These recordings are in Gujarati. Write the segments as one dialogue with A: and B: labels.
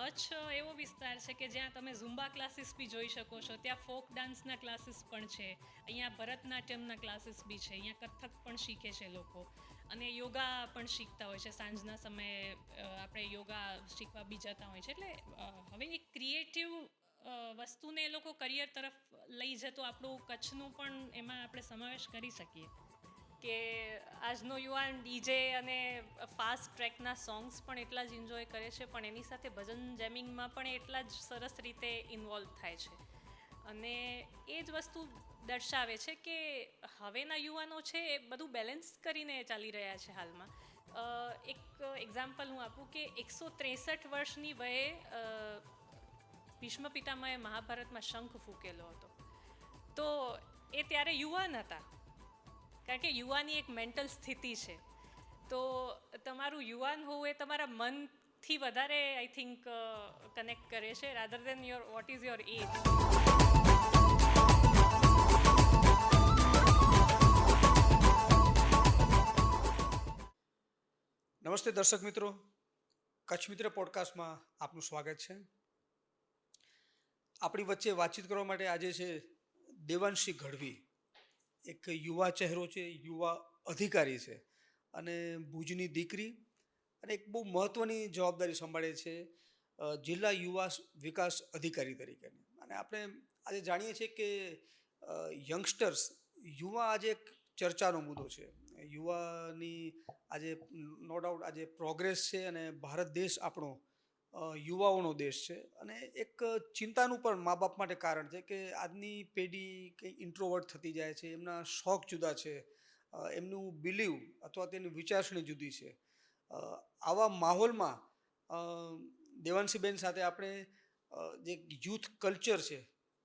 A: કચ્છ એવો વિસ્તાર છે કે જ્યાં તમે ઝુમ્બા ક્લાસીસ બી જોઈ શકો છો, ત્યાં ફોક ડાન્સના ક્લાસીસ પણ છે, અહીંયા ભરતનાટ્યમના ક્લાસીસ બી છે, અહીંયા કથક પણ શીખે છે લોકો, અને યોગા પણ શીખતા હોય છે. સાંજના સમયે આપણે યોગા શીખવા બી જતા હોય છે. એટલે હવે એક ક્રિએટિવ વસ્તુને એ લોકો કરિયર તરફ લઈ જતો આપણું કચ્છનું પણ એમાં આપણે સમાવેશ કરી શકીએ કે આજનો યુવાન ડીજે અને ફાસ્ટ ટ્રેકના સોંગ્સ પણ એટલા જ એન્જોય કરે છે, પણ એની સાથે ભજન જેમિંગમાં પણ એટલા જ સરસ રીતે ઇન્વોલ્વ થાય છે. અને એ જ વસ્તુ દર્શાવે છે કે હવેના યુવાનો છે એ બધું બેલેન્સ કરીને ચાલી રહ્યા છે હાલમાં. એક એક્ઝામ્પલ હું આપું કે 163 વર્ષની વયે ભીષ્મ પિતામહે મહાભારતમાં શંખ ફૂંકેલો હતો. તો એ ત્યારે યુવાન હતા, કારણ કે યુવાની એક મેન્ટલ સ્થિતિ છે. તો તમારું યુવાન હોવું એ તમારા મનથી વધારે આઈ થિંક કનેક્ટ કરે છે rather than what is your age.
B: નમસ્તે દર્શક મિત્રો, કચ્છ મિત્ર પોડકાસ્ટમાં આપનું સ્વાગત છે. આપણી વચ્ચે વાતચીત કરવા માટે આજે છે દેવાંશી ગઢવી. એક યુવા ચહેરો છે, યુવા અધિકારી છે અને ભુજની દીકરી, અને એક બહુ મહત્ત્વની જવાબદારી સંભાળે છે જિલ્લા યુવા વિકાસ અધિકારી તરીકેની. અને આપણે આજે જાણીએ છીએ કે યંગસ્ટર્સ, યુવા આજે એક ચર્ચાનો મુદ્દો છે. યુવાની આજે નો ડાઉટ આજે પ્રોગ્રેસ છે અને ભારત દેશ આપણો યુવાઓનો દેશ છે. અને એક ચિંતાનું પણ મા બાપ માટે કારણ છે કે આજની પેઢી કંઈ ઇન્ટ્રોવર્ટ થતી જાય છે, એમના શોખ જુદા છે, એમનું બિલીવ અથવા તેની વિચારસરણી જુદી છે. આવા માહોલમાં દેવાંશીબેન સાથે આપણે જે યુથ કલ્ચર છે,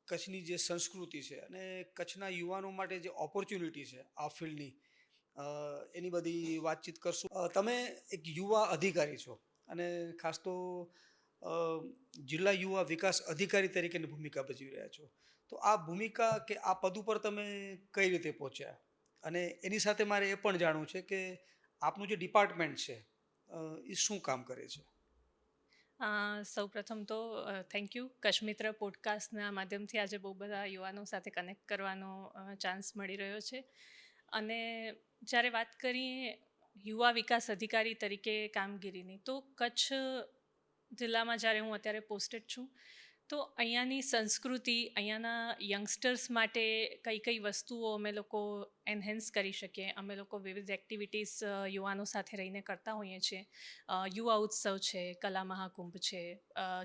B: કચ્છની જે સંસ્કૃતિ છે અને કચ્છના યુવાનો માટે જે ઓપોર્ચ્યુનિટી છે આ ફિલ્ડની, એની બધી વાતચીત કરશું. તમે એક યુવા અધિકારી છો અને ખાસ તો જિલ્લા યુવા વિકાસ અધિકારી તરીકેની ભૂમિકા ભજવી રહ્યા છો. તો આ ભૂમિકા કે આ પદ ઉપર તમે કઈ રીતે પહોંચ્યા, અને એની સાથે મારે એ પણ જાણવું છે કે આપનું જે ડિપાર્ટમેન્ટ છે એ શું કામ કરે છે?
A: સૌ પ્રથમ તો થેન્ક યુ, કચ્છ મિત્ર પોડકાસ્ટના માધ્યમથી આજે બહુ બધા યુવાનો સાથે કનેક્ટ કરવાનો ચાન્સ મળી રહ્યો છે. અને જ્યારે વાત કરીએ યુવા વિકાસ અધિકારી તરીકે કામગીરીની, તો કચ્છ જિલ્લામાં જ્યારે હું અત્યારે પોસ્ટેડ છું, તો અહીંયાની સંસ્કૃતિ, અહીંયાના યંગસ્ટર્સ માટે કઈ કઈ વસ્તુઓ અમે લોકો એન્હેન્સ કરી શકીએ, અમે લોકો વિવિધ એક્ટિવિટીઝ યુવાનો સાથે રહીને કરતા હોઈએ છીએ. યુવા ઉત્સવ છે, કલા મહાકુંભ છે,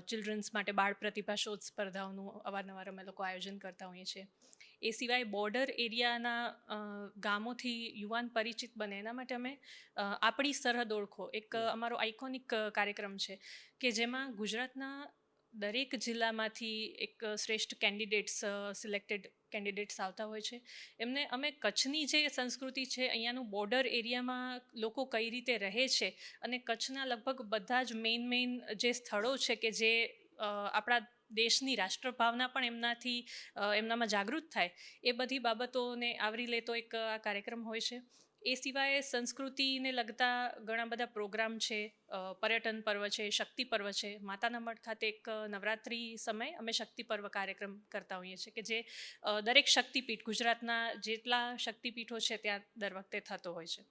A: ચિલ્ડ્રન્સ માટે બાળ પ્રતિભા શોધ સ્પર્ધાઓનું અવારનવાર અમે લોકો આયોજન કરતા હોઈએ છીએ. એ સિવાય બોર્ડર એરિયાના ગામોથી યુવાન પરિચિત બને એના માટે અમે આપણી સરહદ ઓળખો એક અમારો આઇકોનિક કાર્યક્રમ છે કે જેમાં ગુજરાતના દરેક જિલ્લામાંથી એક શ્રેષ્ઠ કેન્ડિડેટ્સ, સિલેક્ટેડ કેન્ડિડેટ્સ આવતા હોય છે. એમને અમે કચ્છની જે સંસ્કૃતિ છે, અહીંયાનું બોર્ડર એરિયામાં લોકો કઈ રીતે રહે છે, અને કચ્છના લગભગ બધા જ મેઇન જે સ્થળો છે કે જે આપણા દેશની રાષ્ટ્રભાવના પણ એમનામાં જાગૃત થાય, એ બધી બાબતોને આવરી લેતો એક આ કાર્યક્રમ હોય છે. એ સિવાય સંસ્કૃતિને લગતા ઘણા બધા પ્રોગ્રામ છે, પર્યટન પર્વ છે, શક્તિ પર્વ છે. માતાના મઢ ખાતે એક નવરાત્રિ સમયે અમે શક્તિ પર્વ કાર્યક્રમ કરતા હોઈએ છીએ કે જે દરેક શક્તિપીઠ, ગુજરાતના જેટલા શક્તિપીઠો છે ત્યાં દર વખતે થતો હોય છે.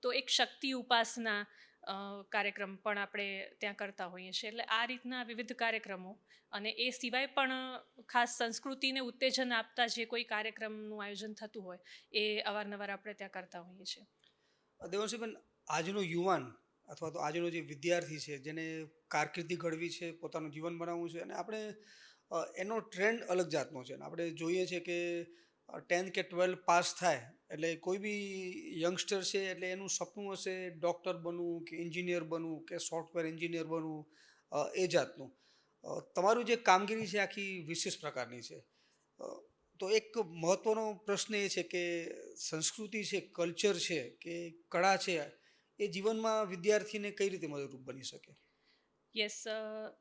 A: તો એક શક્તિ ઉપાસના કાર્યક્રમ પણ આપણે ત્યાં કરતા હોઈએ છીએ. એટલે આ રીતના વિવિધ કાર્યક્રમો, અને એ સિવાય પણ ખાસ સંસ્કૃતિને ઉત્તેજન આપતા જે કોઈ કાર્યક્રમનું આયોજન થતું હોય એ અવારનવાર આપણે ત્યાં કરતા હોઈએ છીએ.
B: દેવાંશીબેન, આજનો યુવાન અથવા તો આજનો જે વિદ્યાર્થી છે જેને કારકિર્દી ઘડવી છે, પોતાનું જીવન બનાવવું છે, અને આપણે એનો ટ્રેન્ડ અલગ જાતનો છે. અને આપણે જોઈએ છીએ કે 10th કે 12th પાસ થાય એટલે કોઈ બી યંગસ્ટર છે એટલે એનું સપનું હશે ડૉક્ટર બનવું કે એન્જિનિયર બનવું કે સોફ્ટવેર એન્જિનિયર બનવું, એ જાતનું. તમારું જે કામગીરી છે આખી વિશેષ પ્રકારની છે. તો એક મહત્ત્વનો પ્રશ્ન એ છે કે સંસ્કૃતિ છે, કલ્ચર છે કે કળા છે, એ જીવનમાં વિદ્યાર્થીને કઈ રીતે મદદરૂપ બની શકે?
A: યસ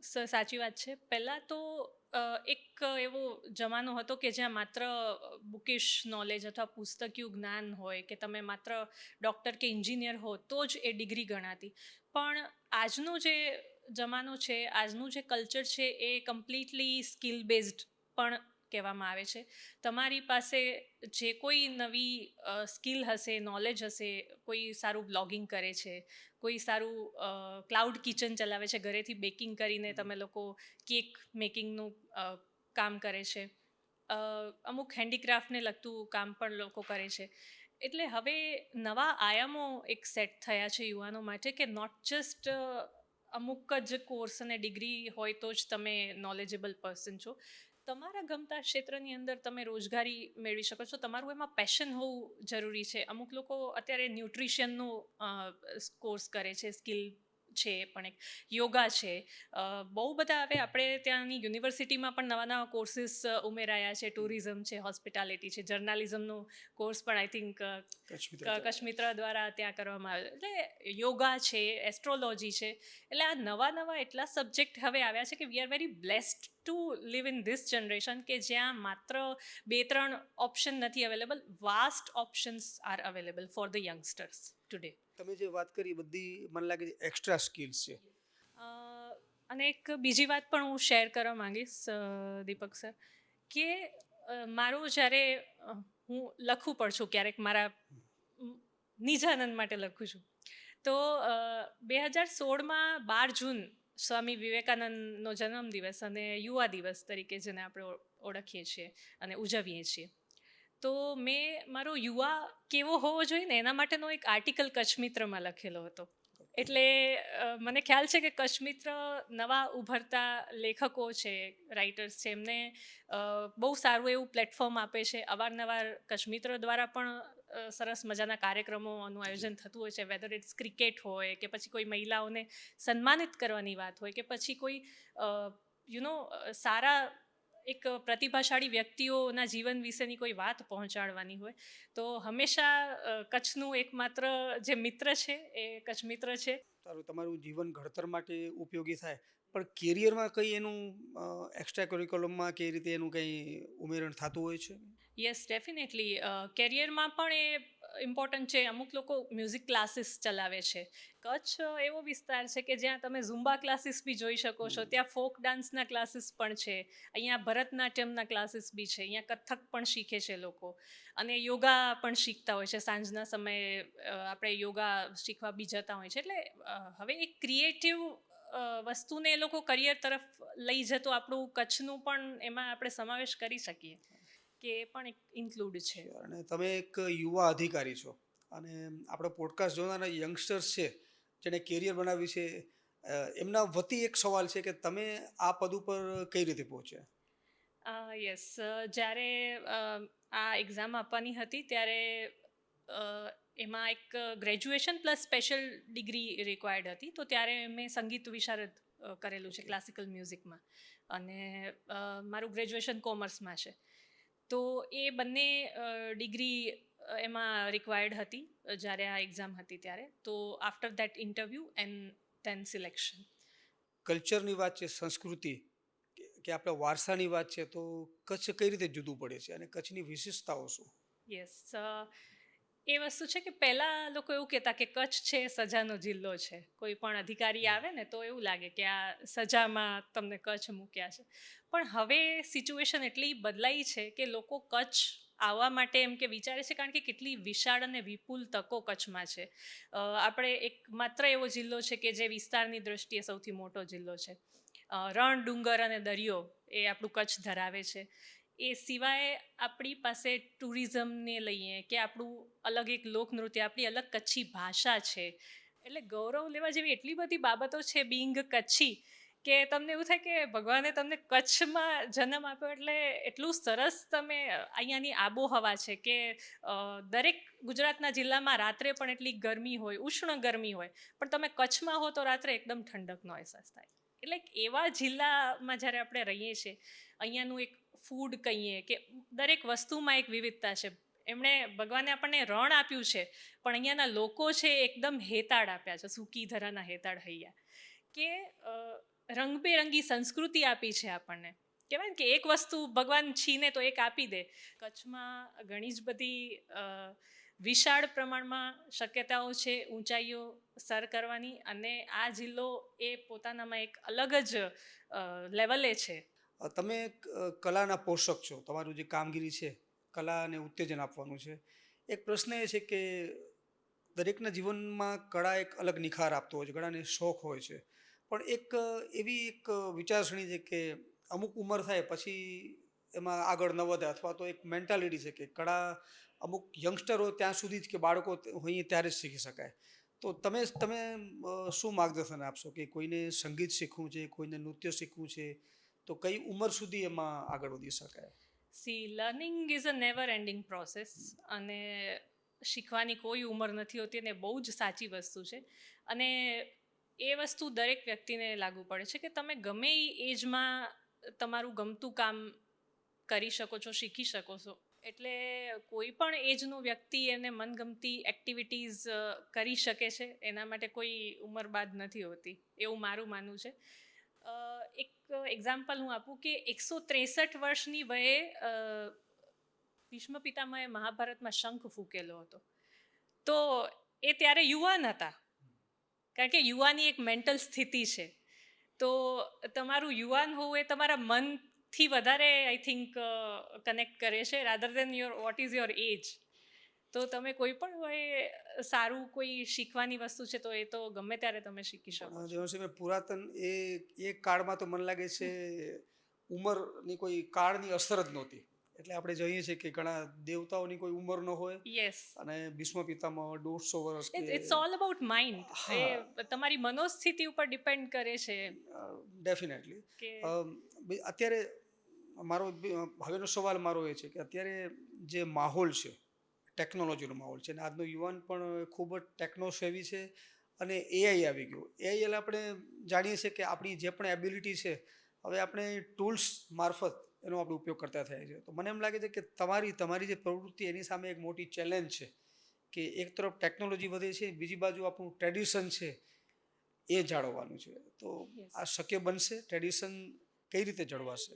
A: સર, સાચી વાત છે. પહેલાં તો એક એવો જમાનો હતો કે જ્યાં માત્ર બુકિશ નોલેજ અથવા પુસ્તકીયું જ્ઞાન હોય, કે તમે માત્ર ડૉક્ટર કે એન્જિનિયર હો તો જ એ ડિગ્રી ગણાતી. પણ આજનો જે જમાનો છે, આજનું જે કલ્ચર છે એ કમ્પ્લીટલી સ્કિલ બેઝડ પણ કહેવામાં આવે છે. તમારી પાસે જે કોઈ નવી સ્કિલ હશે, નોલેજ હશે, કોઈ સારું બ્લોગિંગ કરે છે, કોઈ સારું ક્લાઉડ કિચન ચલાવે છે, ઘરેથી બેકિંગ કરીને તમે લોકો કેક મેકિંગનું કામ કરે છે, અમુક હેન્ડીક્રાફ્ટને લગતું કામ પણ લોકો કરે છે. એટલે હવે નવા આયામો એક સેટ થયા છે યુવાનો માટે કે નોટ જસ્ટ અમુક જ કોર્સ અને ડિગ્રી હોય તો જ તમે નોલેજેબલ પર્સન છો. તમારા ગમતા ક્ષેત્રની અંદર તમે રોજગારી મેળવી શકો છો. તમારું એમાં પેશન હોવું જરૂરી છે. અમુક લોકો અત્યારે ન્યુટ્રિશનનું કોર્સ કરે છે, સ્કિલ છે, પણ એક યોગા છે, બહુ બધા હવે આપણે ત્યાંની યુનિવર્સિટીમાં પણ નવા નવા કોર્સિસ ઉમેરાયા છે. ટુરિઝમ છે, હોસ્પિટાલિટી છે, જર્નાલિઝમનું કોર્સ પણ આઈ થિંક કચ્છમિત્ર દ્વારા ત્યાં કરવામાં આવે. એટલે યોગા છે, એસ્ટ્રોલોજી છે. એટલે આ નવા નવા એટલા સબ્જેક્ટ હવે આવ્યા છે કે we are very blessed to live in this generation, કે જ્યાં માત્ર 2-3 ઓપ્શન નથી available, vast options are available for the youngsters today.
B: તમે જે વાત કરી બધી મને લાગે છે એક્સ્ટ્રા સ્કિલ્સ છે.
A: અને એક બીજી વાત પણ હું શેર કરવા માંગીશ દીપક સર, કે મારું જ્યારે હું લખું પણ છું ક્યારેક, મારા નિજાનંદ માટે લખું છું, તો 2016માં 12 જૂન સ્વામી વિવેકાનંદનો જન્મદિવસ અને યુવા દિવસ તરીકે જેને આપણે ઓળખીએ છીએ અને ઉજવીએ છીએ, તો મેં મારો યુવા કેવો હોવો જોઈએ ને એના માટેનો એક આર્ટિકલ કચ્છમિત્રમાં લખેલો હતો. એટલે મને ખ્યાલ છે કે કચ્છમિત્ર નવા ઉભરતા લેખકો છે, રાઇટર્સ છે, એમને બહુ સારું એવું પ્લેટફોર્મ આપે છે. અવારનવાર કચ્છમિત્ર દ્વારા પણ સરસ મજાના કાર્યક્રમોનું આયોજન થતું હોય છે, વેધર ઇટ્સ ક્રિકેટ હોય કે પછી કોઈ મહિલાઓને સન્માનિત કરવાની વાત હોય કે પછી કોઈ સારા એક પ્રતિભાશાળી વ્યક્તિઓના જીવન વિશેની કોઈ વાત પહોંચાડવાની હોય, તો હંમેશા કચ્છનું એકમાત્ર જે મિત્ર છે એ કચ્છમિત્ર છે.
B: સારું, તમારું જીવન ઘડતર માટે ઉપયોગી થાય, પણ કેરિયરમાં કંઈ એનું એક્સ્ટ્રા કરિક્યુલમમાં કઈ રીતે એનું કંઈ ઉમેરણ થતું હોય છે?
A: યસ, ડેફિનેટલી કેરિયરમાં પણ એ ઇમ્પોર્ટન્ટ છે. અમુક લોકો મ્યુઝિક ક્લાસીસ ચલાવે છે. કચ્છ એવો વિસ્તાર છે કે જ્યાં તમે ઝુમ્બા ક્લાસીસ બી જોઈ શકો છો, ત્યાં ફોક ડાન્સના ક્લાસીસ પણ છે, અહીંયા ભરતનાટ્યમના ક્લાસીસ બી છે, અહીંયા કથક પણ શીખે છે લોકો, અને યોગા પણ શીખતા હોય છે. સાંજના સમયે આપણે યોગા શીખવા બી જતા હોય છે. એટલે હવે એક ક્રિએટિવ વસ્તુને એ લોકો કરિયર તરફ લઈ જતો આપણું કચ્છનું પણ એમાં આપણે સમાવેશ કરી શકીએ કે એ પણ એક ઇન્ક્લુડ છે.
B: અને તમે એક યુવા અધિકારી છો અને આપણો પોડકાસ્ટ જોનારા યંગસ્ટર્સ છે જેને કેરિયર બનાવ્યું છે, એમના વતી એક સવાલ છે કે તમે આ પદ ઉપર કઈ રીતે પહોંચ્યા?
A: યસ, જ્યારે આ એક્ઝામ આપવાની હતી ત્યારે એમાં એક graduation plus special degree required હતી, તો ત્યારે મેં સંગીત વિશારદ કરેલું છે ક્લાસિકલ મ્યુઝિકમાં, અને મારું ગ્રેજ્યુએશન કોમર્સમાં છે. તો એ બંને ડિગ્રી એમાં રિક્વાયર્ડ હતી જ્યારે આ એક્ઝામ હતી ત્યારે. તો after that interview and then selection.
B: કલ્ચરની વાત છે, સંસ્કૃતિ કે આપણા વારસાની વાત છે, તો કચ્છ કઈ રીતે જુદું પડે છે અને કચ્છની વિશેષતાઓ શું?
A: યસ, એ વસ્તુ છે કે પહેલાં લોકો એવું કહેતા કે કચ્છ છે સજાનો જિલ્લો છે. કોઈ પણ અધિકારી આવે ને તો એવું લાગે કે આ સજામાં તમને કચ્છ મૂક્યા છે. પણ હવે સિચ્યુએશન એટલી બદલાઈ છે કે લોકો કચ્છ આવવા માટે એમ કે વિચારે છે, કારણ કે કેટલી વિશાળ અને વિપુલ તકો કચ્છમાં છે. આપણે એક માત્ર એવો જિલ્લો છે કે જે વિસ્તારની દૃષ્ટિએ સૌથી મોટો જિલ્લો છે. રણ, ડુંગર અને દરિયો એ આપણું કચ્છ ધરાવે છે. એ સિવાય આપણી પાસે ટુરિઝમને લઈએ કે આપણું અલગ એક લોકનૃત્ય, આપણી અલગ કચ્છી ભાષા છે. એટલે ગૌરવ લેવા જેવી એટલી બધી બાબતો છે બિંગ કચ્છી, કે તમને એવું થાય કે ભગવાને તમને કચ્છમાં જન્મ આપ્યો એટલે એટલું સરસ. તમે અહીંયાની આબોહવા છે કે દરેક ગુજરાતના જિલ્લામાં રાત્રે પણ એટલી ગરમી હોય, ઉષ્ણ ગરમી હોય, પણ તમે કચ્છમાં હો તો રાત્રે એકદમ ઠંડકનો અહેસાસ થાય. એટલે એવા જિલ્લામાં જ્યારે આપણે રહીએ છીએ, અહીંયાનું એક ફૂડ કહીએ કે દરેક વસ્તુમાં એક વિવિધતા છે. એમણે ભગવાને આપણને રણ આપ્યું છે, પણ અહીંયાના લોકો છે એકદમ હેતાળ આપ્યા છે, સૂકી ધરાના હેતાળ હૈયા, કે રંગબેરંગી સંસ્કૃતિ આપી છે આપણને. કહેવાય ને કે એક વસ્તુ ભગવાન છીને તો એક આપી દે. કચ્છમાં ઘણી જ બધી વિશાળ પ્રમાણમાં શક્યતાઓ છે ઊંચાઈઓ સર કરવાની, અને આ જિલ્લો એ પોતાનામાં એક અલગ જ લેવલે છે.
B: તમે એક કલાના પોષક છો. તમારું જે કામગીરી છે, કલાને ઉત્તેજન આપવાનું છે. એક પ્રશ્ન એ છે કે દરેકના જીવનમાં કળા એક અલગ નિખાર આપતો હોય છે, ઘણાને શોખ હોય છે, પણ એવી એક વિચારસરણી છે કે અમુક ઉંમર થાય પછી એમાં આગળ ન વધે, અથવા તો એક મેન્ટાલિટી છે કે કળા અમુક યંગસ્ટર હોય ત્યાં સુધી જ, કે બાળકો હોય ત્યારે જ શીખી શકાય. તો તમે શું માર્ગદર્શન આપશો કે કોઈને સંગીત શીખવું છે, કોઈને નૃત્ય શીખવું છે, તો કઈ ઉંમર સુધી એમાં આગળ વધી શકાય?
A: C, learning is a never ending process, અને શીખવાની કોઈ ઉંમર નથી હોતી, અને બહુ જ સાચી વસ્તુ છે. અને એ વસ્તુ દરેક વ્યક્તિને લાગુ પડે છે કે તમે ગમે એ એજમાં તમારું ગમતું કામ કરી શકો છો, શીખી શકો છો. એટલે કોઈ પણ એજનો વ્યક્તિ એને મનગમતી એક્ટિવિટીઝ કરી શકે છે, એના માટે કોઈ ઉંમર બાદ નથી હોતી, એવું મારું માનવું છે. એક એક્ઝામ્પલ હું આપું કે 163 વર્ષની વયે ભીષ્મ પિતામહે મહાભારતમાં શંખ ફૂંકેલો હતો. તો એ ત્યારે યુવાન હતા, કારણ કે યુવાની એક મેન્ટલ સ્થિતિ છે. તો તમારું યુવાન હોવું એ તમારા મનથી વધારે આઈ થિંક કનેક્ટ કરે છે, rather than what is your age. તો તમે કોઈ પણ હોય સારું કોઈ શીખવાની વસ્તુ છે તો એ તો ગમે ત્યારે તમે શીખી શકો છો.
B: દેવાંશીભાઈ, પુરાતન એ કાળમાં તો મને લાગે છે ઉંમરની કોઈ કાળની અસર જ નહોતી. એટલે આપણે જોઈએ છીએ કે ઘણા દેવતાઓની કોઈ ઉંમર ન હોય,
A: યસ,
B: અને ભીષ્મ પિતામહ 150 વર્ષ કે
A: ઇટ્સ ઓલ અબાઉટ માઇન્ડ. એ
B: હા,
A: તમારી મનોસ્થિતિ ઉપર ડિપેન્ડ કરે છે
B: ડેફિનેટલી.
A: કે
B: અત્યારે હવેનો સવાલ મારો એ છે કે અત્યારે જે માહોલ છે, ટેકનોલોજીનો માહોલ છે, અને આજનો યુવાન પણ ખૂબ જ ટેકનોસેવી છે, અને એઆઈ આવી ગયું. એઆઈ એટલે આપણે જાણીએ છીએ કે આપણી જે પણ એબિલિટી છે, હવે આપણે ટૂલ્સ મારફત એનો આપણે ઉપયોગ કરતા થયા છે. તો મને એમ લાગે છે કે તમારી જે પ્રવૃત્તિ એની સામે એક મોટી ચેલેન્જ છે કે એક તરફ ટેકનોલોજી વધે છે, બીજી બાજુ આપણું ટ્રેડિશન છે એ જાળવવાનું છે. તો
A: યસ,
B: આ શક્ય બનશે? ટ્રેડિશન કઈ રીતે જળવાશે?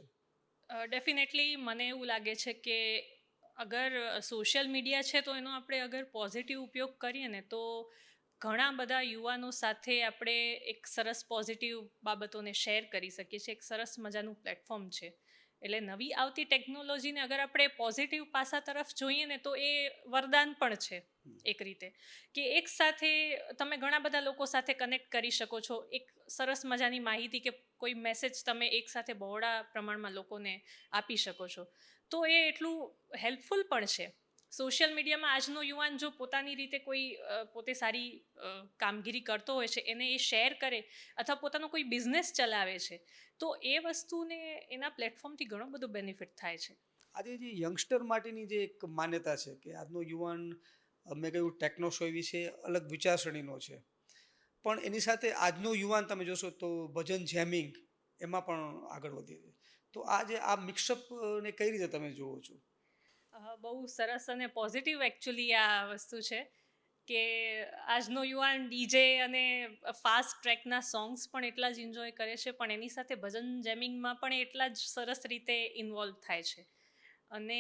A: ડેફિનેટલી મને એવું લાગે છે કે અગર સોશિયલ મીડિયા છે તો એનો આપણે અગર પોઝિટિવ ઉપયોગ કરીએ ને તો ઘણા બધા યુવાનો સાથે આપણે એક સરસ પોઝિટિવ બાબતોને શેર કરી શકીએ છીએ. એક સરસ મજાનું પ્લેટફોર્મ છે. એટલે નવી આવતી ટેકનોલોજીને અગર આપણે પોઝિટિવ પાસા તરફ જોઈએ ને તો એ વરદાન પણ છે એક રીતે, કે એક સાથે તમે ઘણા બધા લોકો સાથે કનેક્ટ કરી શકો છો. એક સરસ મજાની માહિતી કે કોઈ મેસેજ તમે એક સાથે બહોળા પ્રમાણમાં લોકોને આપી શકો છો. તો એ એટલું હેલ્પફુલ પણ છે. સોશિયલ મીડિયામાં આજનો યુવાન જો પોતાની રીતે કોઈ પોતે સારી કામગીરી કરતો હોય છે, એને એ શેર કરે, અથવા પોતાનો કોઈ બિઝનેસ ચલાવે છે, તો એ વસ્તુને એના પ્લેટફોર્મથી ઘણો બધો બેનિફિટ થાય છે.
B: આજે જે યંગસ્ટર માટેની જે એક માન્યતા છે કે આજનો યુવાન, મેં કહ્યું, ટેકનોસેવી છે, અલગ વિચારસરણીનો છે, પણ એની સાથે આજનો યુવાન તમે જોશો તો ભજન જેમિંગ એમાં પણ આગળ વધી છે. તો આ મિક્સઅપને કઈ રીતે તમે જુઓ છો?
A: બહુ સરસ અને પોઝિટિવ એકચ્યુઅલી આ વસ્તુ છે કે આજનો યુવાન ડીજે અને ફાસ્ટ ટ્રેકના સોંગ્સ પણ એટલા જ એન્જોય કરે છે, પણ એની સાથે ભજન જેમિંગમાં પણ એટલા જ સરસ રીતે ઇન્વોલ્વ થાય છે. અને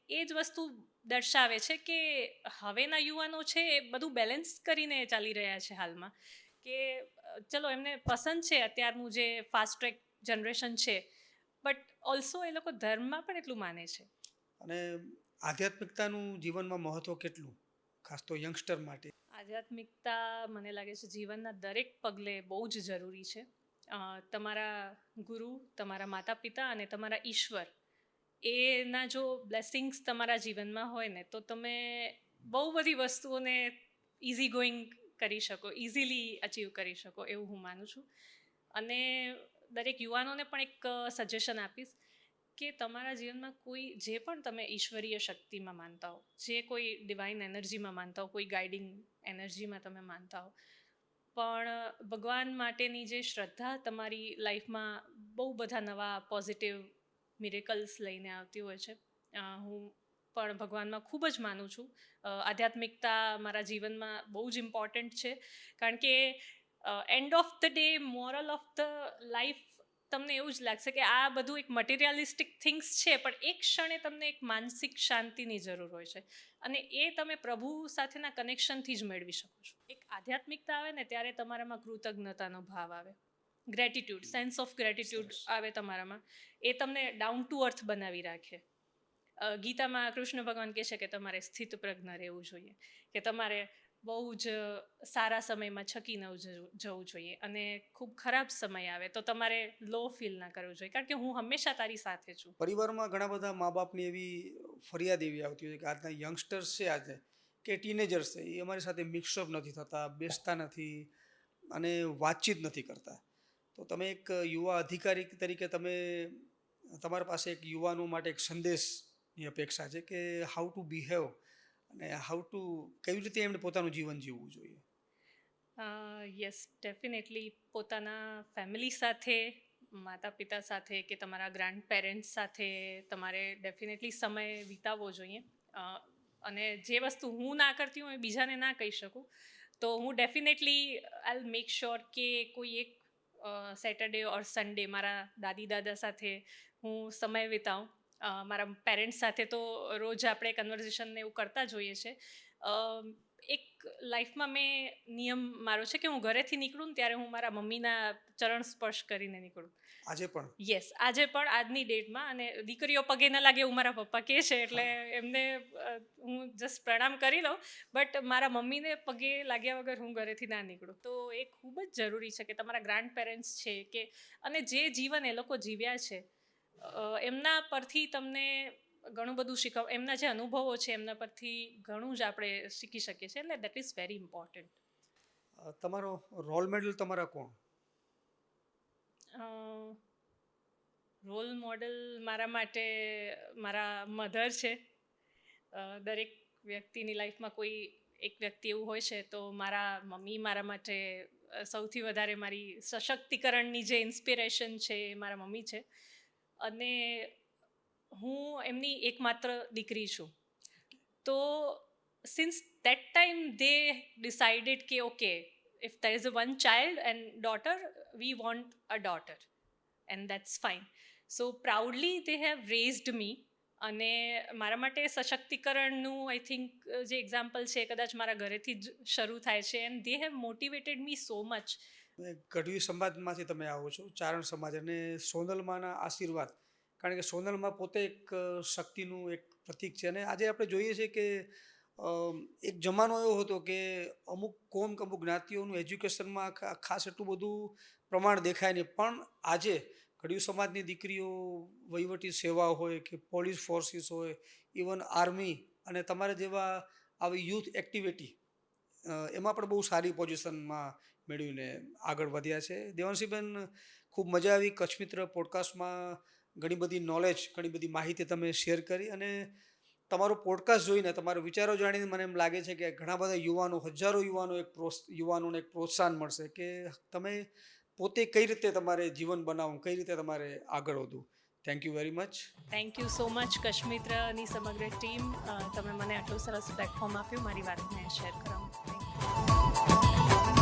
A: એ જ વસ્તુ દર્શાવે છે કે હવેના યુવાનો છે એ બધું બેલેન્સ કરીને ચાલી રહ્યા છે હાલમાં, કે ચલો એમને પસંદ છે અત્યારનું જે ફાસ્ટ ટ્રેક જનરેશન છે, બટ ઓલ્સો એ લોકો ધર્મમાં પણ એટલું માને છે.
B: અને આધ્યાત્મિકતાનું જીવનમાં મહત્વ કેટલું, ખાસ તો યંગસ્ટર માટે?
A: આધ્યાત્મિકતા મને લાગે છે જીવનના દરેક પગલે બહુ જ જરૂરી છે. તમારા ગુરુ, તમારા માતા પિતા અને તમારા ઈશ્વર, એના જો બ્લેસિંગ્સ તમારા જીવનમાં હોય ને તો તમે બહુ બધી વસ્તુઓને ઇઝી ગોઈંગ કરી શકો, ઇઝીલી અચીવ કરી શકો, એવું હું માનું છું. અને દરેક યુવાનોને પણ એક સજેશન આપીશ કે તમારા જીવનમાં કોઈ જે પણ તમે ઈશ્વરીય શક્તિમાં માનતા હો, જે કોઈ ડિવાઇન એનર્જીમાં માનતા હો, કોઈ ગાઈડિંગ એનર્જીમાં તમે માનતા હો, પણ ભગવાન માટેની જે શ્રદ્ધા તમારી લાઈફમાં બહુ બધા નવા પોઝિટિવ મિરેકલ્સ લઈને આવતી હોય છે. હું પણ ભગવાનમાં ખૂબ જ માનું છું. આધ્યાત્મિકતા મારા જીવનમાં બહુ જ ઇમ્પોર્ટન્ટ છે, કારણ કે end of the day moral of the life તમને એવું જ લાગશે કે આ બધું એક મટીરિયલિસ્ટિક થિંગ્સ છે, પણ એક ક્ષણે તમને એક માનસિક શાંતિની જરૂર હોય છે, અને એ તમે પ્રભુ સાથેના કનેક્શનથી જ મેળવી શકો છો. એક આધ્યાત્મિકતા આવે ને ત્યારે તમારામાં કૃતજ્ઞતાનો ભાવ આવે, ગ્રેટિટ્યૂડ, સેન્સ ઓફ ગ્રેટિટ્યૂડ આવે તમારામાં. એ તમને ડાઉન ટુ અર્થ બનાવી રાખે. ગીતામાં કૃષ્ણ ભગવાન કહે છે કે તમારે સ્થિત પ્રજ્ઞ રહેવું જોઈએ, કે તમારે બહુ જ સારા સમયમાં છકી ન જવું જોઈએ, અને ખૂબ ખરાબ સમય આવે તો તમારે લો ફીલ ના કરવું જોઈએ, કારણ કે હું હંમેશા તારી સાથે છું.
B: પરિવારમાં ઘણા બધા મા બાપની એવી ફરિયાદ એવી આવતી હોય કે આજના યંગસ્ટર્સ છે આજે કે ટીનેજર્સ છે, એ અમારી સાથે મિક્સઅપ નથી થતા, બેસતા નથી અને વાતચીત નથી કરતા. તો તમે એક યુવા અધિકારી તરીકે તમે તમારા પાસે એક યુવાનો માટે એક સંદેશની અપેક્ષા છે કે હાઉ ટુ બિહેવ અને હાઉ ટુ કેવી રીતે એમણે પોતાનું જીવન જીવવું જોઈએ.
A: યસ, ડેફિનેટલી પોતાના ફેમિલી સાથે, માતા પિતા સાથે કે તમારા ગ્રાન્ડ પેરેન્ટ્સ સાથે તમારે ડેફિનેટલી સમય વિતાવવો જોઈએ. અને જે વસ્તુ હું ના કરતી હું એ બીજાને ના કહી શકું, તો હું definitely I will make sure કે કોઈ એક સેટરડે ઓર સન્ડે મારા દાદી દાદા સાથે હું સમય વિતાવું. મારા પેરેન્ટ્સ સાથે તો રોજ આપણે કન્વર્ઝેશન ને એવું કરતા જ હોઈએ છીએ. એક લાઈફમાં મેં નિયમ મારો છે કે હું ઘરેથી નીકળું ને ત્યારે હું મારા મમ્મીના ચરણ સ્પર્શ કરીને નીકળું.
B: આજે પણ?
A: યસ, આજે પણ, આજની ડેટમાં. અને દીકરીઓ પગે ન લાગે એવું મારા પપ્પા કહે છે, એટલે એમને હું જસ્ટ પ્રણામ કરી લઉં, બટ મારા મમ્મીને પગે લાગ્યા વગર હું ઘરેથી ના નીકળું. તો એ ખૂબ જ જરૂરી છે કે તમારા ગ્રાન્ડ પેરેન્ટ્સ છે કે, અને જે જીવન એ લોકો જીવ્યા છે એમના પરથી તમને ઘણું બધું એમના જે અનુભવો છે એમના પરથી ઘણું જ આપણે શીખી શકીએ છીએ, એટલે દેટ ઇઝ વેરી ઇમ્પોર્ટન્ટ.
B: તમારો રોલ મોડલ તમારા કોણ?
A: રોલ મોડલ મારા માટે મારા મધર છે. દરેક વ્યક્તિની લાઈફમાં કોઈ એક વ્યક્તિ એવું હોય છે, તો મારા મમ્મી મારા માટે સૌથી વધારે મારી સશક્તિકરણની જે ઇન્સ્પિરેશન છે એ મારા મમ્મી છે. અને હું એમની એકમાત્ર દીકરી છું. તો since that time they decided કે okay, if there is a one child and daughter, we want a daughter and that's fine. So proudly they have raised me. અને મારા માટે સશક્તિકરણનું આઈ થિંક જે એક્ઝામ્પલ છે કદાચ મારા ઘરેથી જ શરૂ થાય છે, and they have motivated me so much.
B: Gadhvi સમાજમાંથી તમે આવો છો, ચારણ સમાજ, અને સોનલમાના આશીર્વાદ, કારણ કે સોનલમાં પોતે એક શક્તિનું એક પ્રતીક છે. અને આજે આપણે જોઈએ છીએ કે એક જમાનો એવો હતો કે અમુક કોમ કે અમુક જ્ઞાતિઓનું એજ્યુકેશનમાં ખાસ એટલું બધું પ્રમાણ દેખાય નહીં, પણ આજે ગઢવી સમાજની દીકરીઓ વહીવટી સેવા હોય કે પોલીસ ફોર્સિસ હોય, ઇવન આર્મી, અને તમારા જેવા આવી યુથ એક્ટિવિટી એમાં પણ બહુ સારી પોઝિશનમાં મેળવીને આગળ વધ્યા છે. દેવાંશીબેન, ખૂબ મજા આવી. કચ્છ મિત્ર પોડકાસ્ટમાં ઘણી બધી નોલેજ, ઘણી બધી માહિતી તમે શેર કરી, અને તમારો પોડકાસ્ટ જોઈને, તમારા વિચારો જાણીને મને એમ લાગે છે કે ઘણા બધા યુવાનો, હજારો યુવાનોને એક પ્રોત્સાહન મળશે કે તમે પોતે કઈ રીતે તમારે જીવન બનાવવું, કઈ રીતે તમારે આગળ વધવું. Thank you very much.
A: Thank you so much Kutch મિત્રની સમગ્ર ટીમ. તમે મને આટલું સરસ પ્લેટફોર્મ આપ્યું મારી વાતને શેર કરવા. Thank you.